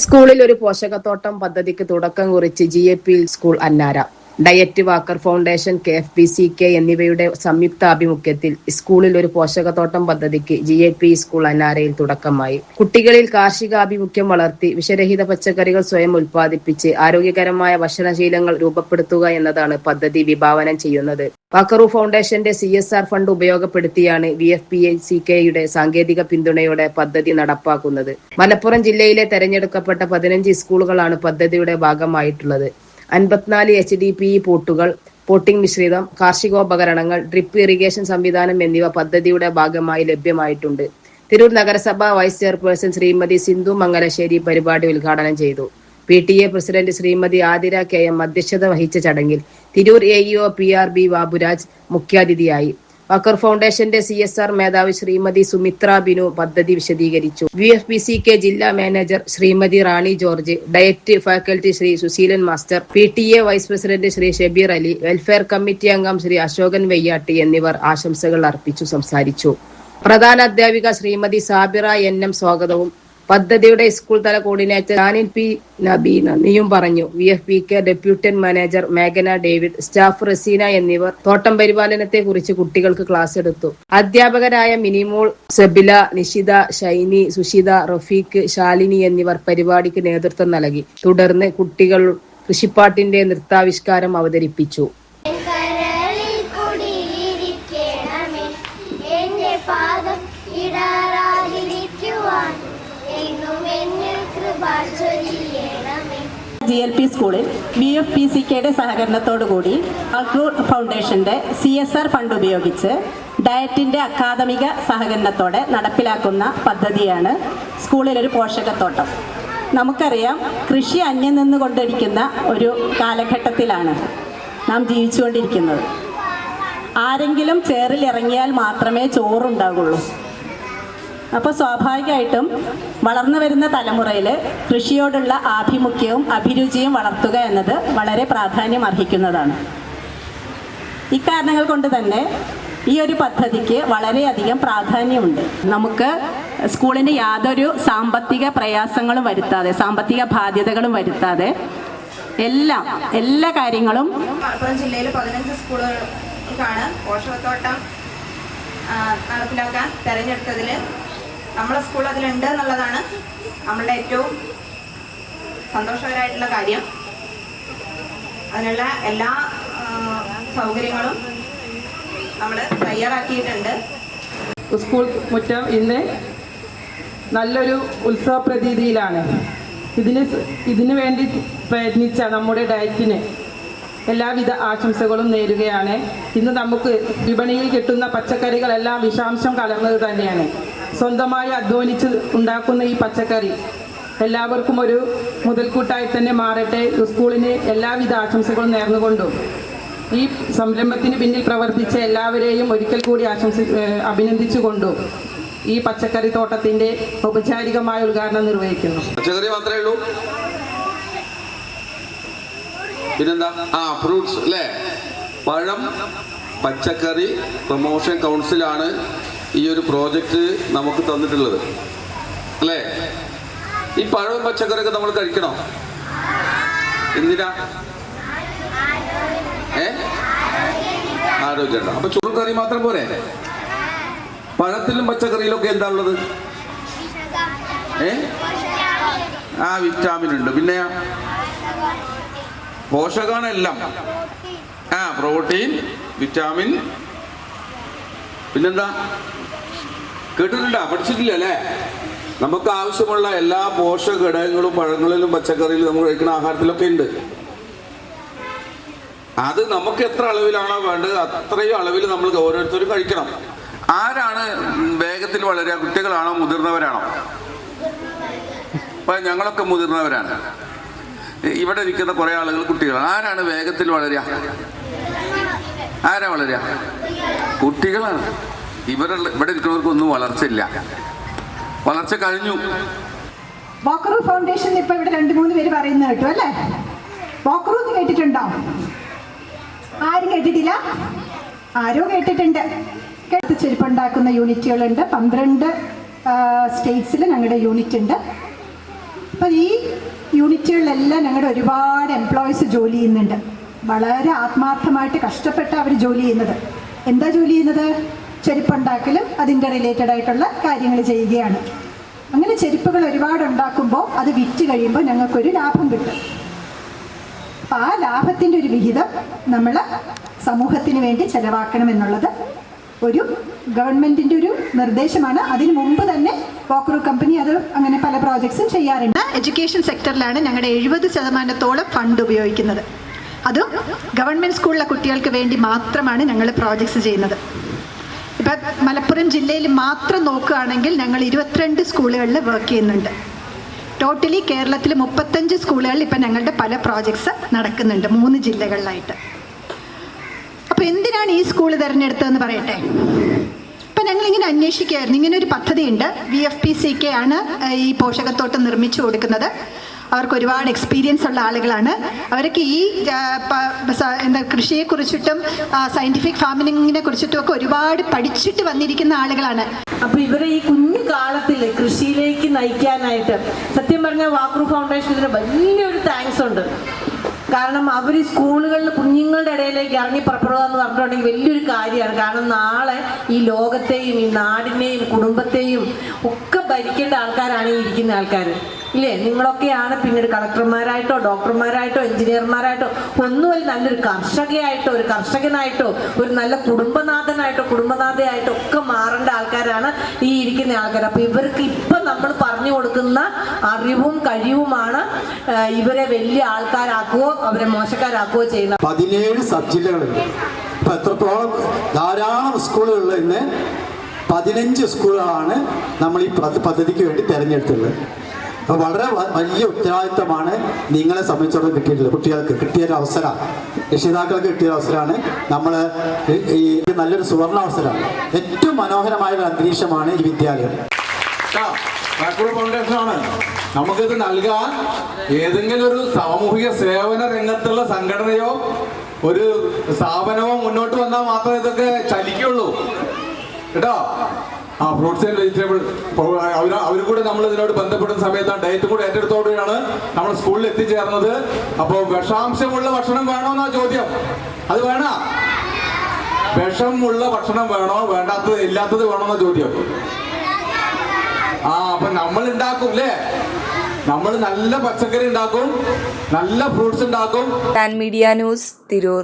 സ്കൂളിൽ ഒരു പോഷകത്തോട്ടം പദ്ധതിക്ക് തുടക്കം കുറിച്ച് GAP school അന്നാര. Diet walker foundation, KFBCK എന്നിവയുടെ സംയുക്താഭിമുഖ്യത്തിൽ സ്കൂളിൽ ഒരു പോഷകത്തോട്ടം പദ്ധതിക്ക് GAP സ്കൂൾ അന്നാരയിൽ തുടക്കമായി. കുട്ടികളിൽ കാർഷികാഭിമുഖ്യം വളർത്തി വിഷരഹിത പച്ചക്കറികൾ സ്വയം ഉൽപ്പാദിപ്പിച്ച് ആരോഗ്യകരമായ ഭക്ഷണശീലങ്ങൾ രൂപപ്പെടുത്തുക എന്നതാണ് പദ്ധതി വിഭാവനം ചെയ്യുന്നത്. വാക്കറു ഫൗണ്ടേഷന്റെ CSR ഫണ്ട് ഉപയോഗപ്പെടുത്തിയാണ് VFPCKയുടെ സാങ്കേതിക പിന്തുണയോടെ പദ്ധതി നടപ്പാക്കുന്നത്. മലപ്പുറം ജില്ലയിലെ തെരഞ്ഞെടുക്കപ്പെട്ട 15 സ്കൂളുകളാണ് പദ്ധതിയുടെ ഭാഗമായിട്ടുള്ളത്. 54 HDPE പോട്ടുകൾ, പോട്ടിംഗ് മിശ്രിതം, കാർഷികോപകരണങ്ങൾ, ഡ്രിപ്പ് ഇറിഗേഷൻ സംവിധാനം എന്നിവ പദ്ധതിയുടെ ഭാഗമായി ലഭ്യമായിട്ടുണ്ട്. തിരൂർ നഗരസഭ വൈസ് ചെയർപേഴ്സൺ ശ്രീമതി സിന്ധു മംഗലശ്ശേരി പരിപാടി ഉദ്ഘാടനം ചെയ്തു. PTA president Shrimati Athira KM അധ്യക്ഷത വഹിച്ച ചടങ്ങിൽ തിരൂർ AEO PRB ബാബുരാജ് മുഖ്യാതിഥിയായി. വാക്കർ ഫൗണ്ടേഷന്റെ CSR മേധാവി ശ്രീമതി സുമിത്ര ബിനു പദ്ധതി വിശദീകരിച്ചു. VFPCK ജില്ലാ manager Shrimati Rani George, DIET faculty Shri Susheelan master, PTA vice president Shri Shabeer Ali, welfare committee അംഗം ശ്രീ അശോകൻ വെയ്യാട്ടി എന്നിവർ ആശംസകൾ അർപ്പിച്ചു സംസാരിച്ചു. പ്രധാന അധ്യാപിക ശ്രീമതി സാബിറ NM സ്വാഗതവും പദ്ധതിയുടെ സ്കൂൾ തല കോർഡിനേറ്റർ ഡാനിൽ P നബി നന്ദിയും പറഞ്ഞു. VFPK ഡെപ്യൂട്ടി മാനേജർ മേഘന ഡേവിഡ്, സ്റ്റാഫ് റസീന എന്നിവർ തോട്ടം പരിപാലനത്തെ കുറിച്ച് കുട്ടികൾക്ക് ക്ലാസ് എടുത്തു. അധ്യാപകരായ മിനിമോൾ, സബില, നിഷിത, ഷൈനി, സുഷിത, റഫീഖ്, ശാലിനി എന്നിവർ പരിപാടിക്ക് നേതൃത്വം നൽകി. തുടർന്ന് കുട്ടികൾ കൃഷിപ്പാട്ടിന്റെ നൃത്താവിഷ്കാരം അവതരിപ്പിച്ചു. GLP സ്കൂളിൽ VFPCKയുടെ സഹകരണത്തോടുകൂടി വാക്കറു ഫൗണ്ടേഷന്റെ CSR ഫണ്ട് ഉപയോഗിച്ച് ഡയറ്റിന്റെ അക്കാദമിക സഹകരണത്തോടെ നടപ്പിലാക്കുന്ന പദ്ധതിയാണ് സ്കൂളിലൊരു പോഷകത്തോട്ടം. നമുക്കറിയാം, കൃഷി അന്യം നിന്നുകൊണ്ടിരിക്കുന്ന ഒരു കാലഘട്ടത്തിലാണ് നാം ജീവിച്ചുകൊണ്ടിരിക്കുന്നത്. ആരെങ്കിലും ചേറിലിറങ്ങിയാൽ മാത്രമേ ചോറുണ്ടാകുള്ളൂ. അപ്പോൾ സ്വാഭാവികമായിട്ടും വളർന്നു വരുന്ന തലമുറയിൽ കൃഷിയോടുള്ള ആഭിമുഖ്യവും അഭിരുചിയും വളർത്തുക എന്നത് വളരെ പ്രാധാന്യം അർഹിക്കുന്നതാണ്. ഇക്കാരണങ്ങൾ കൊണ്ട് തന്നെ ഈ ഒരു പദ്ധതിക്ക് വളരെയധികം പ്രാധാന്യമുണ്ട്. നമുക്ക് സ്കൂളിന് യാതൊരു സാമ്പത്തിക പ്രയാസങ്ങളും വരുത്താതെ, സാമ്പത്തിക ബാധ്യതകളും വരുത്താതെ എല്ലാ കാര്യങ്ങളും മലപ്പുറം ജില്ലയിൽ 15 സ്കൂളുകൾക്കാണ് പോഷകത്തോട്ടം നടപ്പിലാക്കാൻ തിരഞ്ഞെടുത്തതിൽ നമ്മളെ സ്കൂൾ അതിലുണ്ട് എന്നുള്ളതാണ് നമ്മളുടെ ഏറ്റവും സന്തോഷകരമായിട്ടുള്ള കാര്യം. അതിനുള്ള എല്ലാ സൗകര്യങ്ങളും നമ്മൾ തയ്യാറാക്കിയിട്ടുണ്ട്. സ്കൂൾ മുറ്റം ഇന്ന് നല്ലൊരു ഉത്സവ പ്രതീതിയിലാണ്. ഇതിനു വേണ്ടി പ്രയത്നിച്ച നമ്മുടെ ഡയറ്റിന് എല്ലാവിധ ആശംസകളും നേരുകയാണ്. ഇന്ന് നമുക്ക് വിപണിയിൽ കിട്ടുന്ന പച്ചക്കറികളെല്ലാം വിഷാംശം കലർന്നത് തന്നെയാണ്. സ്വന്തമായി അധ്വാനിച്ച് ഉണ്ടാക്കുന്ന ഈ പച്ചക്കറി എല്ലാവർക്കും ഒരു മുതൽക്കൂട്ടായി തന്നെ മാറട്ടെ. സ്കൂളിന് എല്ലാവിധ ആശംസകളും നേർന്നുകൊണ്ടും ഈ സംരംഭത്തിന് പിന്നിൽ പ്രവർത്തിച്ച എല്ലാവരെയും ഒരിക്കൽ കൂടി അഭിനന്ദിച്ചുകൊണ്ടും ഈ പച്ചക്കറി തോട്ടത്തിന്റെ ഔപചാരികമായ ഉദ്ഘാടനം നിർവഹിക്കുന്നു. പച്ചക്കറി മാത്രമേ ഉള്ളൂ, പിന്നെന്താ? ഫ്രൂട്ട്സ് അല്ലേ? പഴം പച്ചക്കറി പ്രൊമോഷൻ കൗൺസിലാണ് ഈ ഒരു പ്രോജക്റ്റ് നമുക്ക് തന്നിട്ടുള്ളത് അല്ലേ? ഈ പഴവും പച്ചക്കറിയൊക്കെ നമ്മൾ കഴിക്കണോ? എന്തിനാ? ആരോഗ്യം. അപ്പൊ ചോറും കറി മാത്രം പോരെ? പഴത്തിലും പച്ചക്കറിയിലൊക്കെ എന്താ ഉള്ളത്? വിറ്റാമിൻ ഉണ്ട്. പിന്നെ പോഷകമാണ് എല്ലാം. പ്രോട്ടീൻ, വിറ്റാമിൻ, പിന്നെന്താ? കേട്ടിട്ടുണ്ടോ? പഠിച്ചിട്ടില്ല അല്ലേ? നമുക്ക് ആവശ്യമുള്ള എല്ലാ പോഷക ഘടകങ്ങളും പഴങ്ങളിലും പച്ചക്കറിയിലും നമ്മൾ കഴിക്കുന്ന ആഹാരത്തിലൊക്കെ ഉണ്ട്. അത് നമുക്ക് എത്ര അളവിലാണോ വേണ്ടത് അത്രയും അളവിൽ നമ്മൾ ഓരോരുത്തരും കഴിക്കണം. ആരാണ് വേഗത്തിൽ വളരുക? കുട്ടികളാണോ മുതിർന്നവരാണോ? ഇപ്പൊ ഞങ്ങളൊക്കെ മുതിർന്നവരാണ്. ഇവിടെ ഇരിക്കുന്ന കുറെ ആളുകൾ കുട്ടികളാണ്. ആരാണ് വേഗത്തിൽ വളരുക? ആരാ വളരുക? കുട്ടികളാണ്. ഇവിടെ ഇരിക്കുന്നവർക്കൊന്നും വളർച്ചയില്ല, വളർച്ച കഴിഞ്ഞു. വാക്കറു ഫൗണ്ടേഷൻ ഇപ്പൊ ഇവിടെ 2-3 പേര് പറയുന്നത് കേട്ടു അല്ലേ? വാക്കറു എന്ന് കേട്ടിട്ടുണ്ടോ? ആരും കേട്ടിട്ടില്ല? ആരോ കേട്ടിട്ടുണ്ട്. ചെരുപ്പുണ്ടാക്കുന്ന യൂണിറ്റുകളുണ്ട്. 12 സ്റ്റേറ്റ്സിൽ ഞങ്ങളുടെ യൂണിറ്റ് ഉണ്ട്. അപ്പം ഈ യൂണിറ്റുകളിലെല്ലാം ഞങ്ങളുടെ ഒരുപാട് എംപ്ലോയീസ് ജോലി ചെയ്യുന്നുണ്ട്. വളരെ ആത്മാർത്ഥമായിട്ട് കഷ്ടപ്പെട്ട് അവർ ജോലി ചെയ്യുന്നത്. എന്താ ജോലി ചെയ്യുന്നത്? ചെരുപ്പുണ്ടാക്കലും അതിൻ്റെ റിലേറ്റഡ് ആയിട്ടുള്ള കാര്യങ്ങൾ ചെയ്യുകയാണ്. അങ്ങനെ ചെരുപ്പുകൾ ഒരുപാട് ഉണ്ടാക്കുമ്പോൾ അത് വിറ്റ് കഴിയുമ്പോൾ ഞങ്ങൾക്കൊരു ലാഭം കിട്ടും. അപ്പം ആ ലാഭത്തിൻ്റെ ഒരു വിഹിതം നമ്മൾ സമൂഹത്തിന് വേണ്ടി ചെലവാക്കണമെന്നുള്ളത് ഒരു ഗവൺമെൻറ്റിൻ്റെ ഒരു നിർദ്ദേശമാണ്. അതിന് മുമ്പ് തന്നെ വോക്കറു കമ്പനി അത് അങ്ങനെ പല പ്രോജക്ട്സും ചെയ്യാറുണ്ട്. എഡ്യൂക്കേഷൻ സെക്ടറിലാണ് ഞങ്ങളുടെ 70% ഫണ്ട് ഉപയോഗിക്കുന്നത്. അതും ഗവൺമെൻറ് സ്കൂളിലെ കുട്ടികൾക്ക് വേണ്ടി മാത്രമാണ് ഞങ്ങൾ പ്രോജക്ട്സ് ചെയ്യുന്നത്. ഇപ്പം മലപ്പുറം ജില്ലയിൽ മാത്രം നോക്കുകയാണെങ്കിൽ ഞങ്ങൾ 22 സ്കൂളുകളിൽ വർക്ക് ചെയ്യുന്നുണ്ട്. ടോട്ടലി കേരളത്തിൽ 35 സ്കൂളുകളിൽ ഇപ്പം ഞങ്ങളുടെ പല പ്രോജക്ട്സ് നടക്കുന്നുണ്ട് 3 ജില്ലകളിലായിട്ട്. അപ്പോൾ എന്തിനാണ് ഈ സ്കൂൾ തിരഞ്ഞെടുത്തതെന്ന് പറയട്ടെ. ഇപ്പം ഞങ്ങളിങ്ങനെ അന്വേഷിക്കുകയായിരുന്നു. ഇങ്ങനെ ഒരു പദ്ധതിയുണ്ട്. VFPCK ആണ് ഈ പോഷകത്തോട്ടം നിർമ്മിച്ചു കൊടുക്കുന്നത്. അവർക്ക് ഒരുപാട് എക്സ്പീരിയൻസ് ഉള്ള ആളുകളാണ്. അവർക്ക് ഈ കൃഷിയെക്കുറിച്ചിട്ടും സയൻറ്റിഫിക് ഫാമിങ്ങിനെ കുറിച്ചിട്ടും ഒക്കെ ഒരുപാട് പഠിച്ചിട്ട് വന്നിരിക്കുന്ന ആളുകളാണ്. അപ്പോൾ ഇവരെ ഈ കുഞ്ഞു കാലത്തിൽ കൃഷിയിലേക്ക് നയിക്കാനായിട്ട് സത്യം പറഞ്ഞാൽ വാക്രു ഫൗണ്ടേഷന് വലിയൊരു താങ്ക്സ് ഉണ്ട്. കാരണം അവർ സ്കൂളുകളിൽ കുഞ്ഞുങ്ങളുടെ ഇടയിലേക്ക് ഇറങ്ങി പുറപ്പെടുക എന്ന് പറഞ്ഞിട്ടുണ്ടെങ്കിൽ വലിയൊരു കാര്യമാണ്. കാരണം നാളെ ഈ ലോകത്തെയും ഈ നാടിനെയും കുടുംബത്തെയും ഒക്കെ ഭരിക്കേണ്ട ആൾക്കാരാണ് ഈ ഇരിക്കുന്ന ആൾക്കാർ, ഇല്ലേ? നിങ്ങളൊക്കെയാണ് പിന്നീട് കളക്ടർമാരായിട്ടോ ഡോക്ടർമാരായിട്ടോ എഞ്ചിനീയർമാരായിട്ടോ ഒന്നുമല്ല, നല്ലൊരു കർഷകയായിട്ടോ ഒരു കർഷകനായിട്ടോ ഒരു നല്ല കുടുംബനാഥനായിട്ടോ കുടുംബനാഥയായിട്ടോ ഒക്കെ മാറേണ്ട ആൾക്കാരാണ് ഈ ഇരിക്കുന്ന ആൾക്കാർ. അപ്പം ഇവർക്ക് ഇപ്പം നമ്മൾ പറഞ്ഞു കൊടുക്കുന്ന അറിവും കഴിവുമാണ് ഇവരെ വലിയ ആൾക്കാരാക്കുകയോ അവരെ മോശക്കാരാക്കുകയോ ചെയ്യുന്നത്. 17 സബ് ജില്ലകളുണ്ട്. ഇപ്പം എത്രത്തോളം ധാരാളം സ്കൂളുകളിൽ നിന്ന് 15 സ്കൂളുകളാണ് നമ്മൾ ഈ പദ്ധതിക്ക് വേണ്ടി തിരഞ്ഞെടുത്തുള്ളത്. അപ്പോൾ വളരെ വലിയ ഉത്തരവാദിത്തമാണ് നിങ്ങളെ സംബന്ധിച്ചിടത്തോളം കിട്ടിയിട്ടുള്ളത്. കുട്ടികൾക്ക് കിട്ടിയൊരു അവസരം, രക്ഷിതാക്കൾക്ക് കിട്ടിയൊരു അവസരമാണ്. നമ്മൾ ഈ നല്ലൊരു സുവർണാവസരമാണ്. ഏറ്റവും മനോഹരമായൊരു അന്തരീക്ഷമാണ് ഈ വിദ്യാലയം. ഫൗണ്ടേഷനാണ് നമുക്കിത് നൽകാൻ. ഏതെങ്കിലും ഒരു സാമൂഹിക സേവന രംഗത്തുള്ള സംഘടനയോ ഒരു സ്ഥാപനമോ മുന്നോട്ട് വന്നാൽ മാത്രമേ ഇതൊക്കെ ചലിക്കുള്ളൂ കേട്ടോ. ഫ്രൂട്ട്സ് ആൻഡ് വെജിറ്റബിൾ അവർ കൂടെ നമ്മൾ ഇതിനോട് ബന്ധപ്പെടുന്ന സമയത്ത് ഡയറ്റ് കൂടെ ഏറ്റെടുത്തോടെയാണ് നമ്മൾ സ്കൂളിൽ എത്തിച്ചേർന്നത്. അപ്പോൾ വിഷാംശമുള്ള ഭക്ഷണം വേണോന്നാ ചോദ്യം. അത് വേണ വിഷമുള്ള ഭക്ഷണം വേണോ വേണ്ടാത്തത് ഇല്ലാത്തത് വേണോന്നാ ചോദ്യം. അപ്പൊ നമ്മൾ ഉണ്ടാക്കും അല്ലേ? നമ്മൾ നല്ല പച്ചക്കറി ഉണ്ടാക്കും, നല്ല ഫ്രൂട്ട്സ് ഉണ്ടാക്കും. Media news, Tirur.